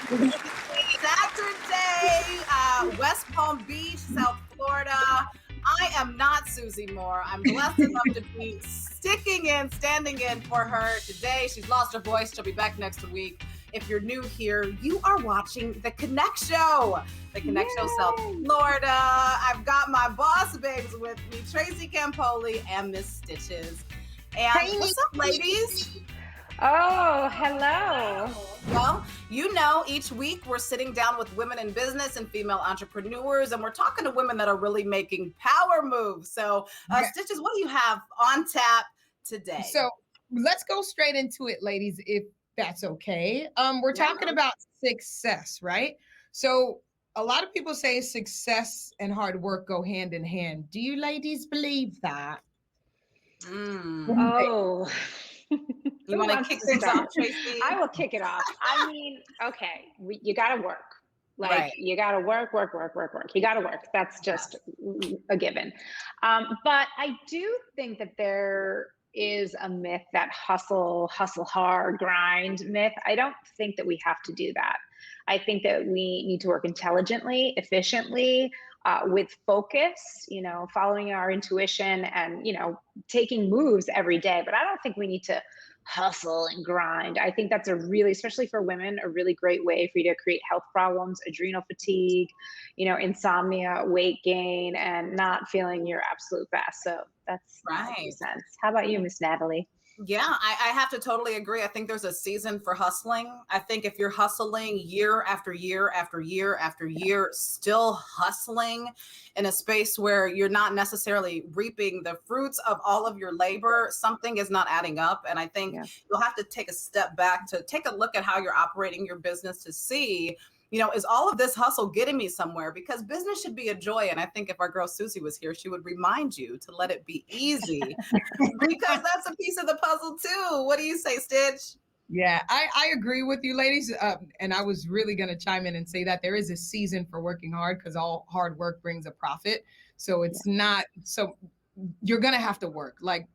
Saturday, West Palm Beach, South Florida. I am not Susie Moore. I'm blessed enough to be standing in for her today. She's lost her voice. She'll be back next week. If you're new here, you are watching The Connect Show. The Connect Show, South Florida. I've got my boss babes with me, Tracy Campoli and Miss Stitches. And hey, what's up, ladies? Oh, hello. Well, you know, each week we're sitting down with women in business and female entrepreneurs, and we're talking to women that are really making power moves. So, Stitches, what do you have on tap today? So let's go straight into it, ladies, if that's okay. We're talking about success, right? So a lot of people say success and hard work go hand in hand. Do you ladies believe that? Oh. You want to kick things off, Tracy? I will kick it off. I mean, okay, you got to work. You got to work. You got to work. That's just a given. But I do think that there is a myth, that hustle hard, grind myth. I don't think that we have to do that. I think that we need to work intelligently, efficiently, with focus, following our intuition and, taking moves every day. But I don't think we need to hustle and grind. I think that's especially for women, a really great way for you to create health problems, adrenal fatigue, insomnia, weight gain, and not feeling your absolute best. So that's my 2 cents. How about you, Miss Natalie? Yeah, I have to totally agree. I think there's a season for hustling. I think if you're hustling year after year after year after year, still hustling in a space where you're not necessarily reaping the fruits of all of your labor, something is not adding up. And I think you'll have to take a step back to take a look at how you're operating your business to see, is all of this hustle getting me somewhere? Because business should be a joy. And I think if our girl Susie was here, she would remind you to let it be easy because that's a piece of the puzzle too. What do you say, Stitch? Yeah, I agree with you, ladies. And I was really going to chime in and say that there is a season for working hard because all hard work brings a profit. So it's not, so you're going to have to work like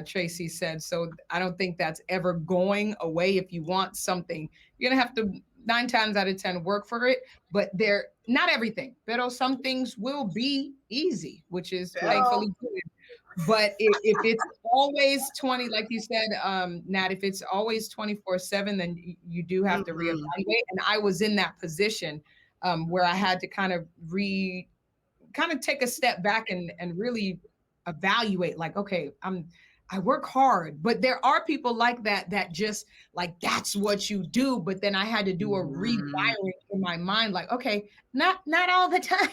Tracy said. So I don't think that's ever going away. If you want something, you're going to have to 9 times out of 10 work for it, but they're not everything. But some things will be easy, which is thankfully good. But if it's always 20, like you said, Nat, if it's always 24/7, then you do have to reevaluate. And I was in that position where I had to kind of take a step back and really evaluate, like, okay, I work hard, but there are people like that just like, that's what you do. But then I had to do a rewiring in my mind, like, okay, not all the time.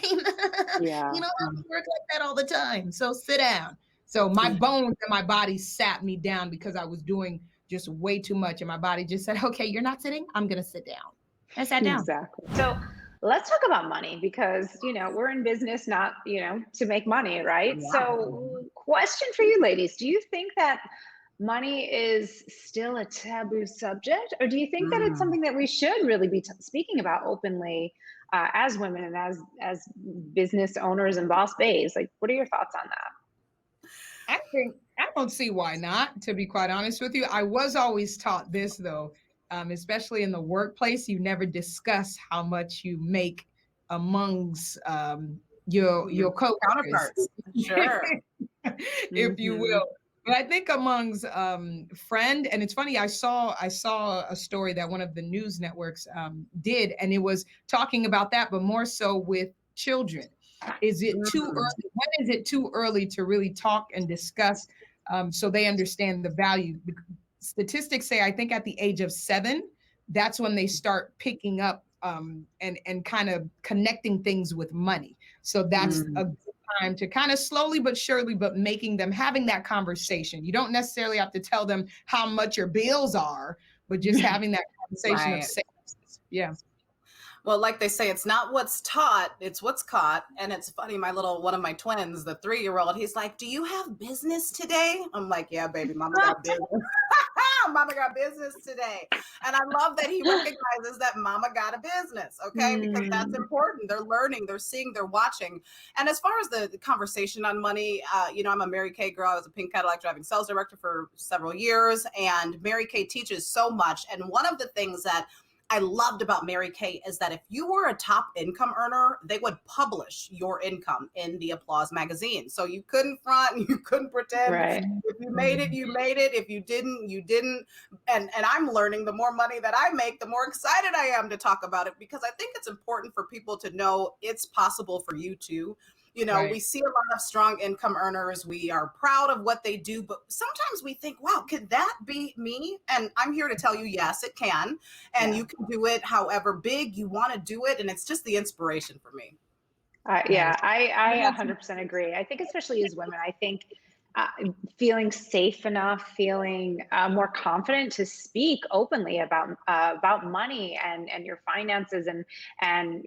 Yeah. I don't work like that all the time. So sit down. So my bones and my body sat me down because I was doing just way too much. And my body just said, okay, you're not sitting. I'm going to sit down. I sat down. Exactly. So let's talk about money because, we're in business, not, to make money, right? Yeah. So question for you ladies, do you think that money is still a taboo subject, or do you think that it's something that we should really be speaking about openly as women and as business owners and boss babes? Like, what are your thoughts on that? I don't see why not, to be quite honest with you. I was always taught this, though. Especially in the workplace, you never discuss how much you make amongst your co-counterparts, sure, if you will. But I think amongst friend, and it's funny, I saw a story that one of the news networks did, and it was talking about that, but more so with children. Is it too early? When is it too early to really talk and discuss so they understand the value? Statistics say, I think at the age of 7, that's when they start picking up and kind of connecting things with money. So that's a good time to kind of slowly but surely, but having that conversation. You don't necessarily have to tell them how much your bills are, but just having that conversation of savings. Yeah. Well, like they say, it's not what's taught, it's what's caught. And it's funny, one of my twins, the 3-year-old, he's like, do you have business today? I'm like, yeah, baby, mama got business. Mama got business today. And I love that he recognizes that mama got a business, okay? Because that's important. They're learning, they're seeing, they're watching. And as far as the conversation on money, I'm a Mary Kay girl. I was a Pink Cadillac driving sales director for several years. And Mary Kay teaches so much. And one of the things that I loved about Mary Kay is that if you were a top income earner, they would publish your income in the Applause magazine. So you couldn't front, you couldn't pretend. Right. If you made it, you made it. If you didn't, you didn't. And I'm learning the more money that I make, the more excited I am to talk about it, because I think it's important for people to know it's possible for you too. You know, we see a lot of strong income earners. We are proud of what they do, but sometimes we think, wow, could that be me? And I'm here to tell you, yes, it can. And you can do it however big you want to do it. And it's just the inspiration for me. I 100% agree. I think especially as women, I think feeling safe enough, feeling more confident to speak openly about money and your finances and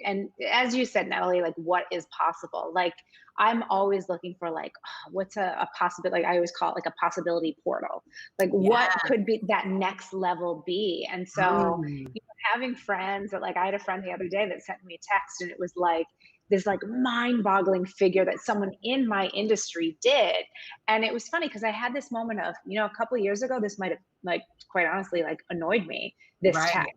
as you said, Natalie, like what is possible. Like I'm always looking for like, what's a possibility? Like I always call it like a possibility portal. Like what could be that next level be? And so having friends that, like I had a friend the other day that sent me a text and it was like this like mind-boggling figure that someone in my industry did. And it was funny because I had this moment of, you know, a couple of years ago, this might have like, quite honestly, like annoyed me, this text.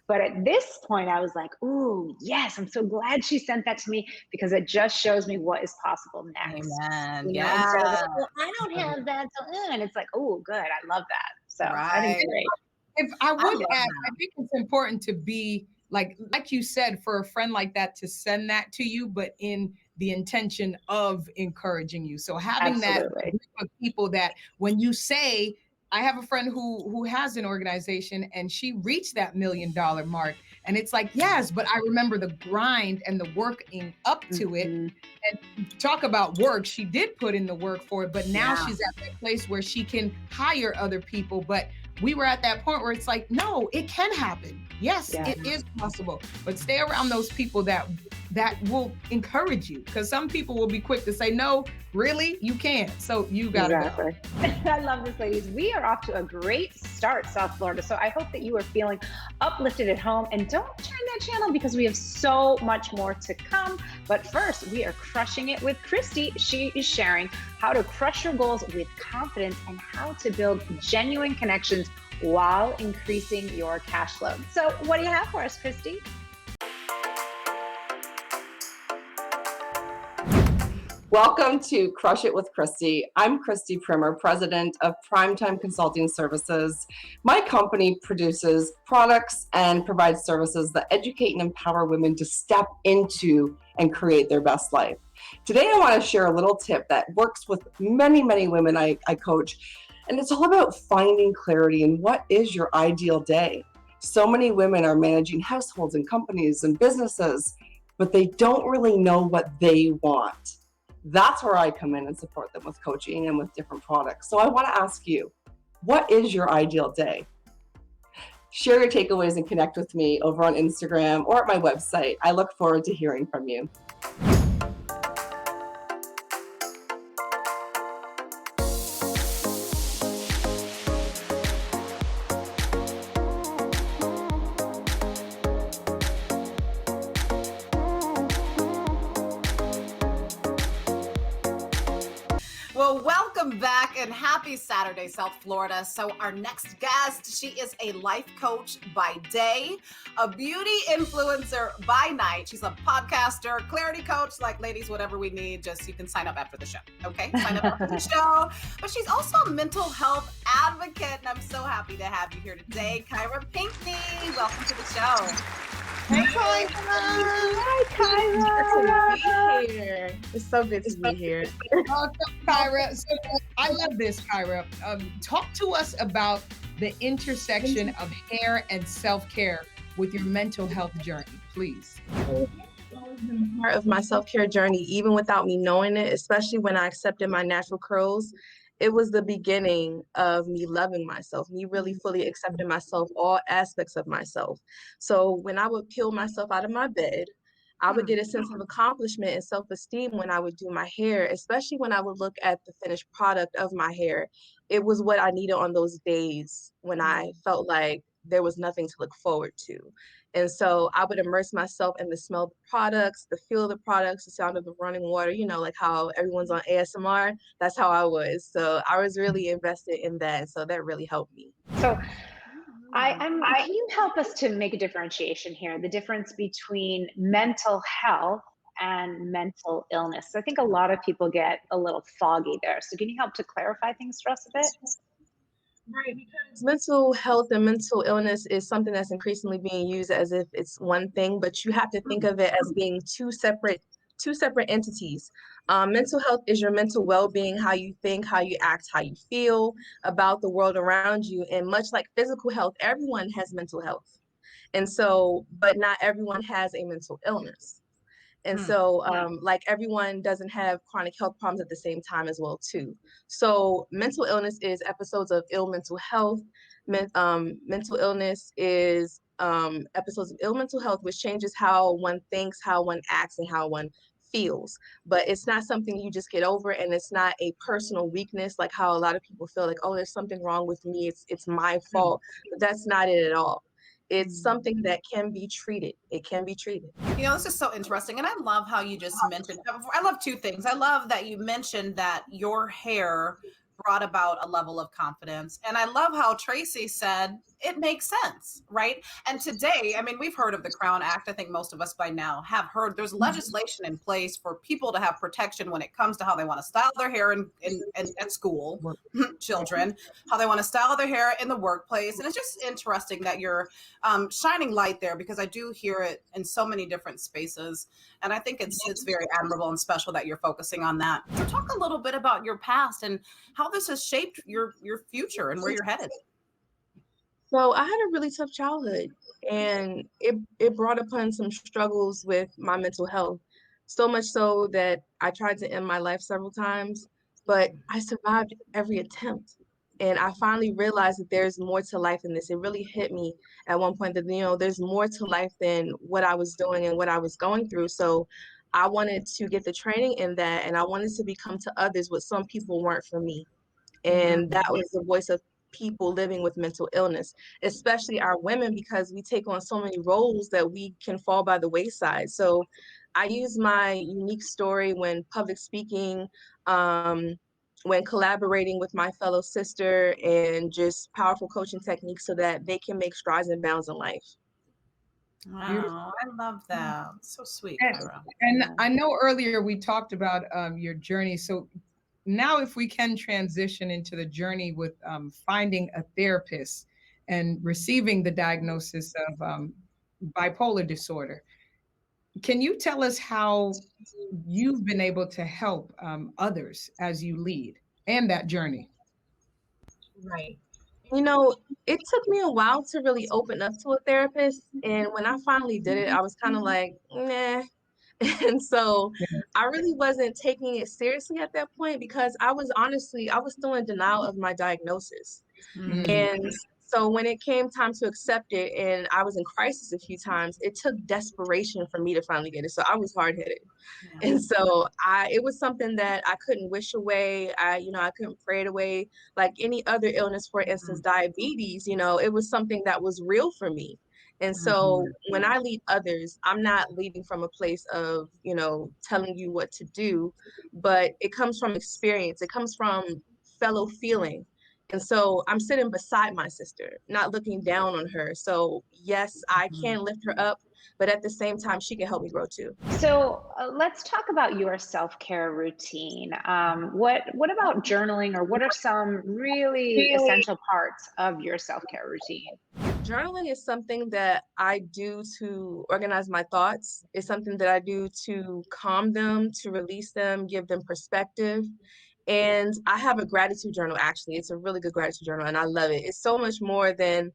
But at this point I was like, ooh, yes, I'm so glad she sent that to me because it just shows me what is possible next. Amen. You know, instead of like, well, I don't have that. And it's like, oh, good. I love that. So I think it's great. If I would add, I think it's important to be like you said, for a friend like that to send that to you, but in the intention of encouraging you. So having that group of people that when you say, I have a friend who has an organization and she reached that $1 million mark. And it's like, yes, but I remember the grind and the working up to it. And talk about work. She did put in the work for it, but now she's at that place where she can hire other people. But we were at that point where it's like, no, it can happen. Yes, it is possible. But stay around those people that will encourage you, because some people will be quick to say, no, really, you can't. So you gotta go. I love this, ladies. We are off to a great start, South Florida. So I hope that you are feeling uplifted at home, and don't turn that channel because we have so much more to come. But first, we are crushing it with Christy. She is sharing how to crush your goals with confidence and how to build genuine connections while increasing your cash flow. So what do you have for us, Christy? Welcome to Crush It with Christy. I'm Christy Primer, president of Primetime Consulting Services. My company produces products and provides services that educate and empower women to step into and create their best life. Today, I want to share a little tip that works with many, many women I coach, and it's all about finding clarity in what is your ideal day. So many women are managing households and companies and businesses, but they don't really know what they want. That's where I come in and support them with coaching and with different products. So I want to ask you, what is your ideal day? Share your takeaways and connect with me over on Instagram or at my website. I look forward to hearing from you. Well, welcome back and happy Saturday, South Florida. So our next guest, she is a life coach by day, a beauty influencer by night. She's a podcaster, clarity coach, like ladies, whatever we need, just you can sign up after the show. Okay, sign up after the show. But she's also a mental health advocate, and I'm so happy to have you here today, Kyra Pinkney. Welcome to the show. Hey, Kyra. Hi, Kyra. Here. It's so good to be here. Kyra, so I love this, Kyra. Talk to us about the intersection of hair and self-care with your mental health journey, please. Part of my self-care journey, even without me knowing it, especially when I accepted my natural curls. It was the beginning of me loving myself, me really fully accepting myself, all aspects of myself. So when I would peel myself out of my bed, I would get a sense of accomplishment and self-esteem when I would do my hair, especially when I would look at the finished product of my hair. It was what I needed on those days when I felt like there was nothing to look forward to. And so I would immerse myself in the smell of the products, the feel of the products, the sound of the running water, you know, like how everyone's on ASMR. That's how I was. So I was really invested in that. So that really helped me. So Can you help us to make a differentiation here? The difference between mental health and mental illness. I think a lot of people get a little foggy there. So can you help to clarify things for us a bit? Right, because mental health and mental illness is something that's increasingly being used as if it's one thing, but you have to think of it as being two separate entities. Mental health is your mental well-being, how you think, how you act, how you feel about the world around you. And much like physical health, everyone has mental health. And so, but not everyone has a mental illness. And so, like everyone doesn't have chronic health problems at the same time as well, too. So mental illness is episodes of ill mental health. Mental illness is episodes of ill mental health, which changes how one thinks, how one acts, and how one feels. But it's not something you just get over, and it's not a personal weakness, like how a lot of people feel like, oh, there's something wrong with me. It's my fault. But that's not it at all. It's something that can be treated. It can be treated. This is so interesting. And I love how you just mentioned, I love two things. I love that you mentioned that your hair brought about a level of confidence. And I love how Tracy said it makes sense, right? And today, I mean, we've heard of the Crown Act. I think most of us by now have heard there's legislation in place for people to have protection when it comes to how they want to style their hair in at school, children, how they want to style their hair in the workplace. And it's just interesting that you're shining light there, because I do hear it in so many different spaces. And I think it's very admirable and special that you're focusing on that. So talk a little bit about your past and how this has shaped your future and where you're headed. So I had a really tough childhood, and it brought upon some struggles with my mental health, so much so that I tried to end my life several times, but I survived every attempt. And I finally realized that there's more to life than this. It really hit me at one point that, there's more to life than what I was doing and what I was going through. So I wanted to get the training in that, and I wanted to become to others what some people weren't for me. And that was the voice of people living with mental illness, especially our women, because we take on so many roles that we can fall by the wayside. So I use my unique story when public speaking, when collaborating with my fellow sister, and just powerful coaching techniques so that they can make strides and bounds in life. Wow, I love that. So sweet, Kyra. And I know earlier we talked about your journey. So now if we can transition into the journey with finding a therapist and receiving the diagnosis of bipolar disorder, can you tell us how you've been able to help others as you lead and that journey? Right. It took me a while to really open up to a therapist. And when I finally did it, I was kind of like, nah. And so I really wasn't taking it seriously at that point, because I was still in denial of my diagnosis. And so when it came time to accept it, and I was in crisis a few times, it took desperation for me to finally get it. So I was hard-headed. And so it was something that I couldn't wish away. I couldn't pray it away. Like any other illness, for instance, diabetes, it was something that was real for me. And so when I lead others, I'm not leading from a place of, telling you what to do, but it comes from experience. It comes from fellow feeling. And so I'm sitting beside my sister, not looking down on her. So yes, I can lift her up, but at the same time, she can help me grow too. So let's talk about your self-care routine. What about journaling, or what are some really essential parts of your self-care routine? Journaling is something that I do to organize my thoughts. It's something that I do to calm them, to release them, give them perspective. And I have a gratitude journal, actually. It's a really good gratitude journal, and I love it. It's so much more than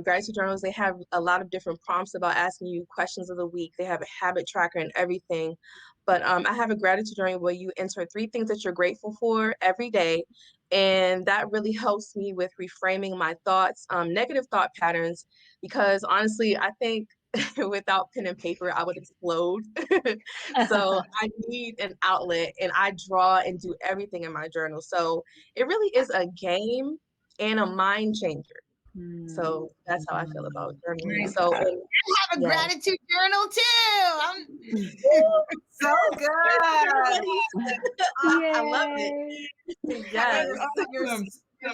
gratitude journals. They have a lot of different prompts about asking you questions of the week. They have a habit tracker and everything. But I have a gratitude journal where you enter 3 things that you're grateful for every day. And that really helps me with reframing my thoughts, negative thought patterns, because honestly, I think without pen and paper, I would explode. So I need an outlet, and I draw and do everything in my journal. So it really is a game and a mind changer. So that's how I feel about journaling. So I have a gratitude journal too. So good. I love it. Yes.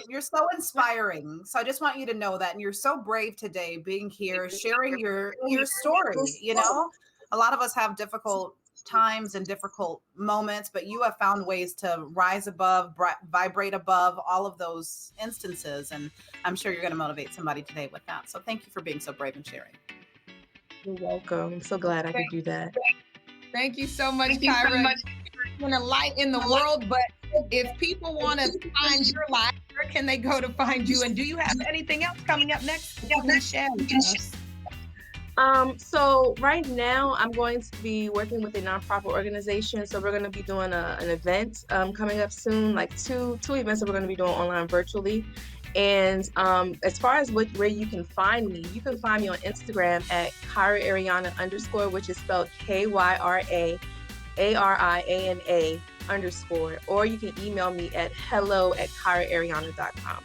You're so inspiring. So I just want you to know that. And you're so brave today being here, sharing your story. You know, a lot of us have difficult times and difficult moments, but you have found ways to rise above, vibrate above all of those instances. And I'm sure you're going to motivate somebody today with that. So thank you for being so brave and sharing. You're welcome. I'm so glad I could do that. Thank you so much, Kyra. You're a light in the world, but if people want to find your life, where can they go to find you? And do you have anything else coming up next? Share with us. So right now I'm going to be working with a nonprofit organization. So we're going to be doing an event coming up soon, like two events that we're going to be doing online virtually. And as far as where you can find me on Instagram at Kyra Ariana _, which is spelled KyraAriana _, or you can email me at hello@kyraariana.com.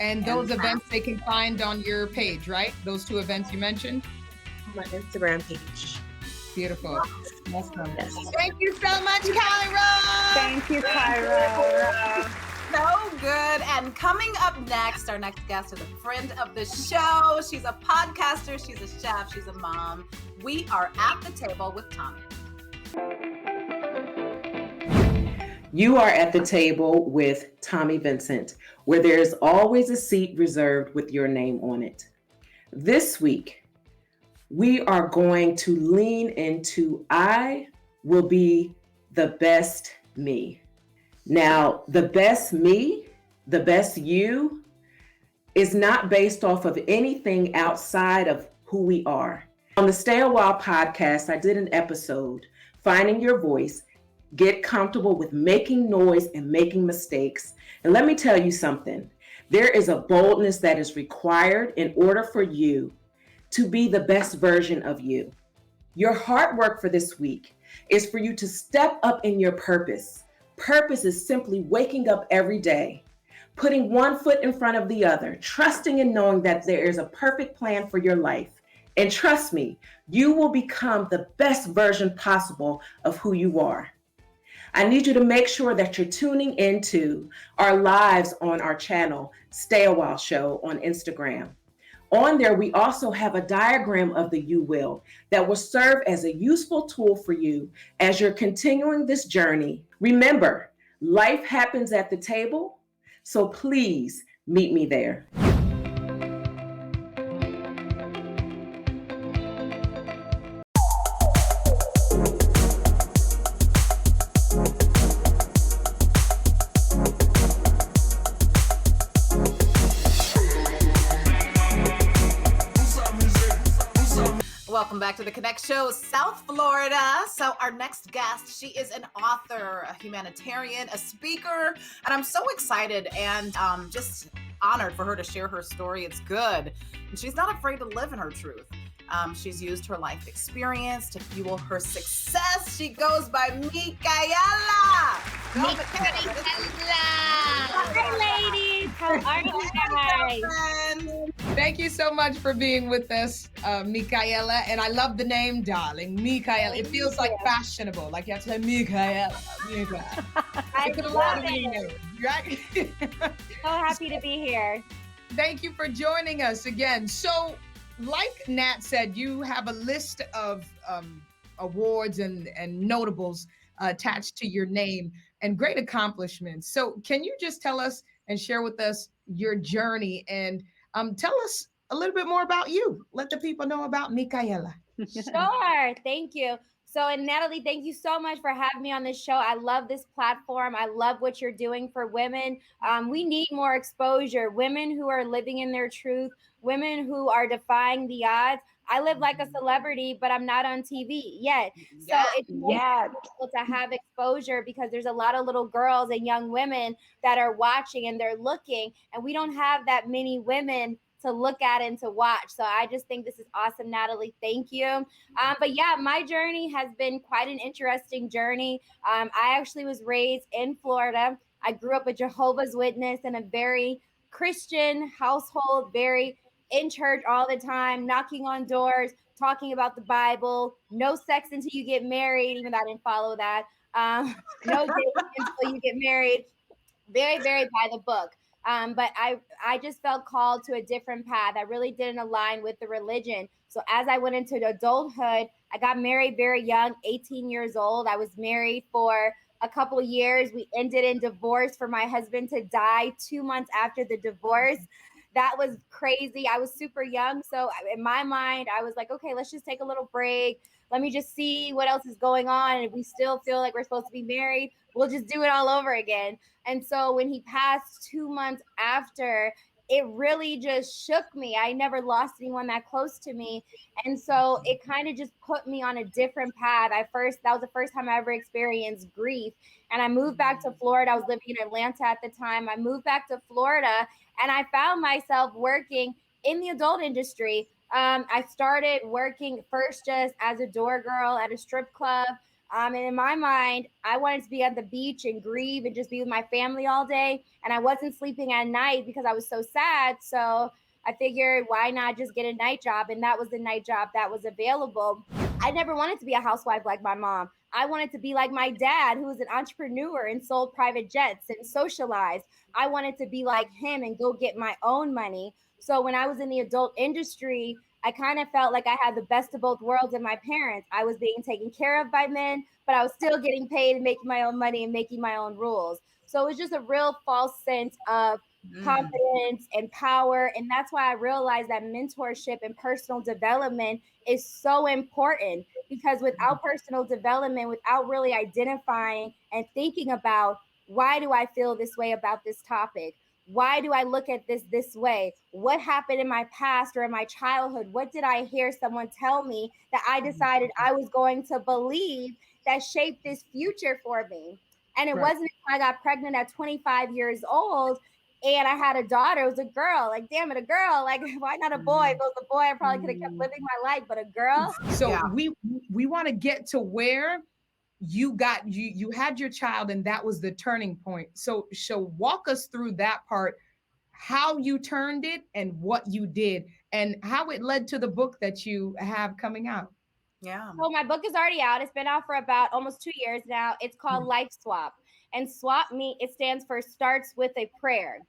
And those events they can find on your page, right? Those two events you mentioned? My Instagram page. Beautiful. Awesome. Yes. Thank you so much, Kyra. Thank you, Kyra. So good. And coming up next, our next guest is a friend of the show. She's a podcaster, she's a chef, she's a mom. We are at the table with Tommy. You are at the table with Tommy Vincent, where there's always a seat reserved with your name on it. This week, we are going to lean into I will be the best me. Now, the best me, the best you, is not based off of anything outside of who we are. On the Stay a While podcast, I did an episode, Finding Your Voice, Get Comfortable with Making Noise and Making Mistakes. And let me tell you something. There is a boldness that is required in order for you to be the best version of you. Your hard work for this week is for you to step up in your purpose. Purpose is simply waking up every day, putting one foot in front of the other, trusting and knowing that there is a perfect plan for your life. And trust me, you will become the best version possible of who you are. I need you to make sure that you're tuning into our lives on our channel, Stay a While Show on Instagram. On there, we also have a diagram of the You Will that will serve as a useful tool for you as you're continuing this journey. Remember, life happens at the table, so please meet me there. Welcome back to the Connect Show, South Florida. So our next guest, she is an author, a humanitarian, a speaker, and I'm so excited and just honored for her to share her story. It's good. And she's not afraid to live in her truth. She's used her life experience to fuel her success. She goes by Michaela. Hi, ladies. How are you guys? Thank you so much for being with us, Michaela. And I love the name, darling. Michaela. It feels like fashionable. Like you have to say Michaela. I love it. Right? So happy to be here. Thank you for joining us again. So, like Nat said, you have a list of awards and notables attached to your name and great accomplishments. So can you just tell us and share with us your journey and tell us a little bit more about you? Let the people know about Michaela. Sure. Thank you. So, and Natalie, thank you so much for having me on this show. I love this platform. I love what you're doing for women. We need more exposure. Women who are living in their truth, women who are defying the odds. I live like a celebrity, but I'm not on TV yet. So it's difficult to have exposure because there's a lot of little girls and young women that are watching and they're looking, and we don't have that many women to look at and to watch. So I just think this is awesome, Natalie. Thank you. But yeah, my journey has been quite an interesting journey. I actually was raised in Florida. I grew up a Jehovah's Witness in a very Christian household, very in church all the time, knocking on doors, talking about the Bible, no sex until you get married, even though I didn't follow that. No dating until you get married. Very, very by the book. But I just felt called to a different path. I really didn't align with the religion. So as I went into adulthood, I got married very young, 18 years old. I was married for a couple of years. We ended in divorce for my husband to die 2 months after the divorce. That was crazy. I was super young. So in my mind, I was like, okay, let's just take a little break. Let me just see what else is going on. And if we still feel like we're supposed to be married, we'll just do it all over again. And so when he passed 2 months after, it really just shook me. I never lost anyone that close to me. And so it kind of just put me on a different path. That was the first time I ever experienced grief. And I moved back to Florida. I was living in Atlanta at the time. I moved back to Florida and I found myself working in the adult industry. I started working first just as a door girl at a strip club. And in my mind, I wanted to be at the beach and grieve and just be with my family all day. And I wasn't sleeping at night because I was so sad. So I figured, why not just get a night job? And that was the night job that was available. I never wanted to be a housewife like my mom. I wanted to be like my dad, who was an entrepreneur and sold private jets and socialized. I wanted to be like him and go get my own money. So when I was in the adult industry, I kind of felt like I had the best of both worlds in my parents. I was being taken care of by men, but I was still getting paid and making my own money and making my own rules. So it was just a real false sense of confidence and power. And that's why I realized that mentorship and personal development is so important, because without personal development, without really identifying and thinking about, why do I feel this way about this topic? Why do I look at this way? What happened in my past or in my childhood? What did I hear someone tell me that I decided I was going to believe that shaped this future for me? And it wasn't until I got pregnant at 25 years old and I had a daughter. It was a girl. Like, damn it, a girl. Like, why not a boy? If it was a boy, I probably could have kept living my life, but a girl. So we want to get to where you had your child and that was the turning point. So walk us through that part, how you turned it and what you did and how it led to the book that you have coming out. Yeah. So my book is already out. It's been out for about almost 2 years now. It's called Life Swap. And swap it stands for starts with a prayer.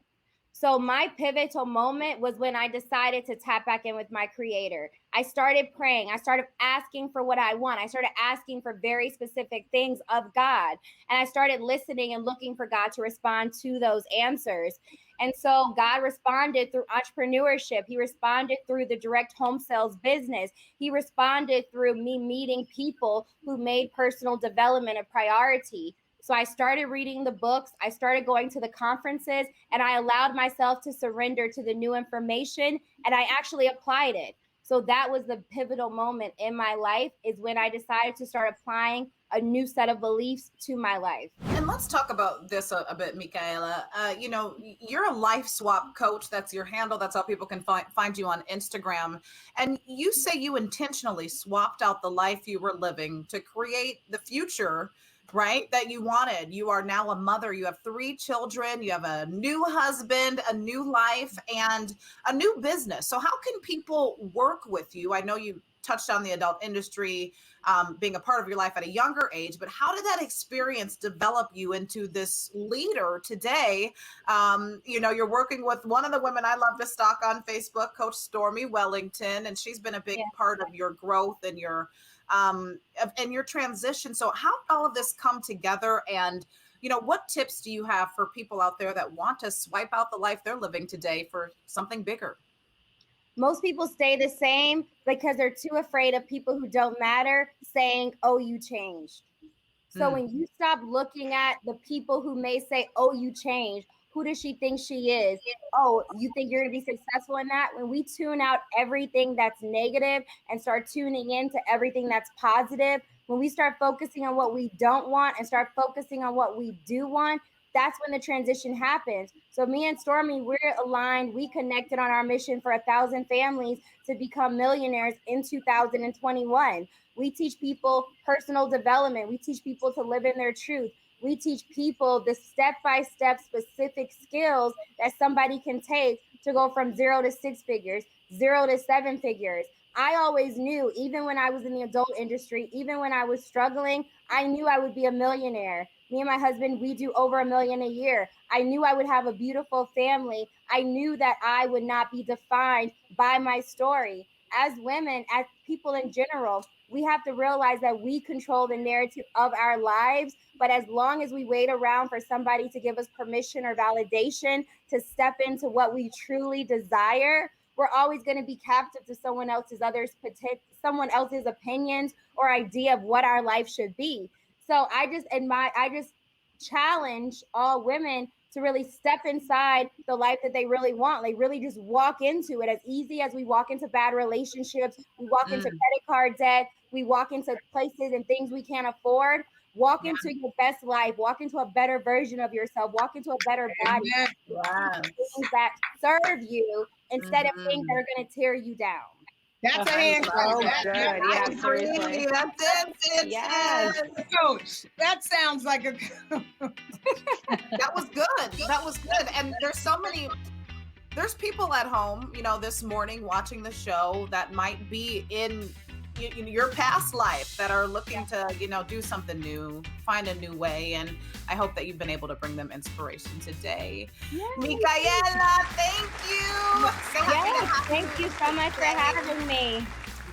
So my pivotal moment was when I decided to tap back in with my creator. I started praying. I started asking for what I want. I started asking for very specific things of God. And I started listening and looking for God to respond to those answers. And so God responded through entrepreneurship. He responded through the direct home sales business. He responded through me meeting people who made personal development a priority. So I started reading the books, I started going to the conferences, and I allowed myself to surrender to the new information, and I actually applied it. So that was the pivotal moment in my life, is when I decided to start applying a new set of beliefs to my life. And let's talk about this a bit, Michaela. You're a life swap coach. That's your handle. That's how people can find you on Instagram. And you say you intentionally swapped out the life you were living to create the future, right, that you wanted. You are now a mother. You have 3 children. You have a new husband, a new life, and a new business. So how can people work with you? I know you touched on the adult industry being a part of your life at a younger age, but how did that experience develop you into this leader today? You're working with one of the women I love to stalk on Facebook, Coach Stormy Wellington, and she's been a big part of your growth and your transition. So how did all of this come together? And, what tips do you have for people out there that want to swipe out the life they're living today for something bigger? Most people stay the same because they're too afraid of people who don't matter saying, oh, you changed. So when you stop looking at the people who may say, oh, you changed, who does she think she is? Oh, you think you're going to be successful in that? When we tune out everything that's negative and start tuning into everything that's positive, when we start focusing on what we don't want and start focusing on what we do want, that's when the transition happens. So me and Stormy, we're aligned. We connected on our mission for 1,000 families to become millionaires in 2021. We teach people personal development. We teach people to live in their truth. We teach people the step-by-step specific skills that somebody can take to go from 0 to 6 figures, 0 to 7 figures. I always knew, even when I was in the adult industry, even when I was struggling, I knew I would be a millionaire Me and my husband, we do over $1 million a year. I knew I would have a beautiful family. I knew that I would not be defined by my story. As women, as people in general, we have to realize that we control the narrative of our lives. But as long as we wait around for somebody to give us permission or validation to step into what we truly desire, we're always going to be captive to someone else's opinions or idea of what our life should be. So I just challenge all women to really step inside the life that they really want. Like really just walk into it as easy as we walk into bad relationships, we walk into credit card debt, we walk into places and things we can't afford. Walk into your best life, walk into a better version of yourself, walk into a better body, things that serve you instead of things that are going to tear you down. That's a hand So good. Yeah, seriously. That's it. Yes. Coach, that sounds like a That was good. That was good. And there's people at home, this morning watching the show that might be in your past life that are looking to, do something new, find a new way. And I hope that you've been able to bring them inspiration today. Yes. Michaela, thank you. Yes, thank you so much for having me.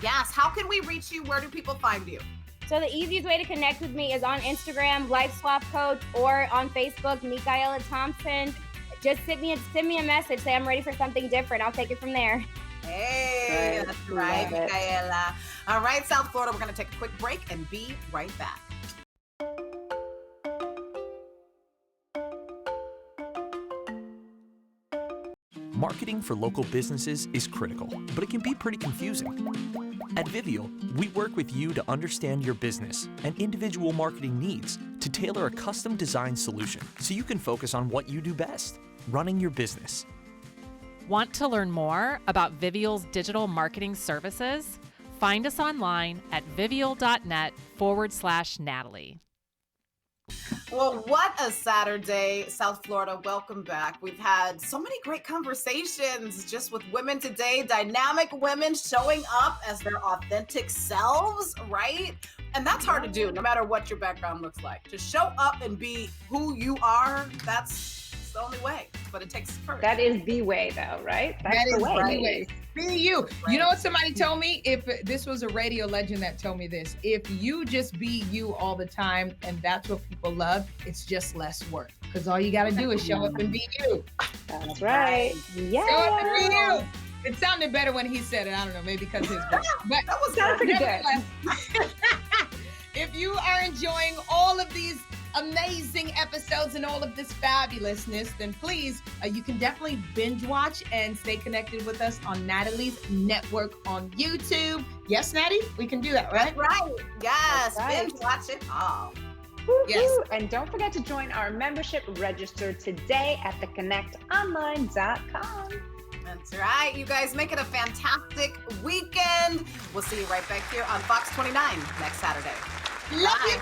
Yes. How can we reach you? Where do people find you? So the easiest way to connect with me is on Instagram, Life Swap Coach, or on Facebook, Michaela Thompson. Just send me a message, say I'm ready for something different. I'll take it from there. Hey, that's right, Michaela. All right, South Florida, we're going to take a quick break and be right back. Marketing for local businesses is critical, but it can be pretty confusing. At Vivial, we work with you to understand your business and individual marketing needs to tailor a custom designed solution so you can focus on what you do best, running your business. Want to learn more about Vivial's digital marketing services? Find us online at vivial.net/Natalie. Well, what a Saturday, South Florida. Welcome back. We've had so many great conversations just with women today, dynamic women showing up as their authentic selves, right? And that's hard to do no matter what your background looks like. To show up and be who you are, that's the only way, but it takes courage. That is the way though, right? That's the way. Be you. Right. You know what somebody told me? If this was a radio legend that told me this, if you just be you all the time and that's what people love, it's just less work. Because all you got to do is show up and be you. That's right. Yeah. Show up and be you. It sounded better when he said it. I don't know, maybe because his voice. But that was pretty good. If you are enjoying all of these amazing episodes and all of this fabulousness, then please, you can definitely binge watch and stay connected with us on Natalie's Network on YouTube. Yes, Natty? We can do that, right? That's right. Yes, That's right. Binge watch it all. Woo-hoo. Yes. And don't forget to join our membership. Register today at theconnectonline.com. That's right. You guys make it a fantastic weekend. We'll see you right back here on Fox 29 next Saturday. Love you,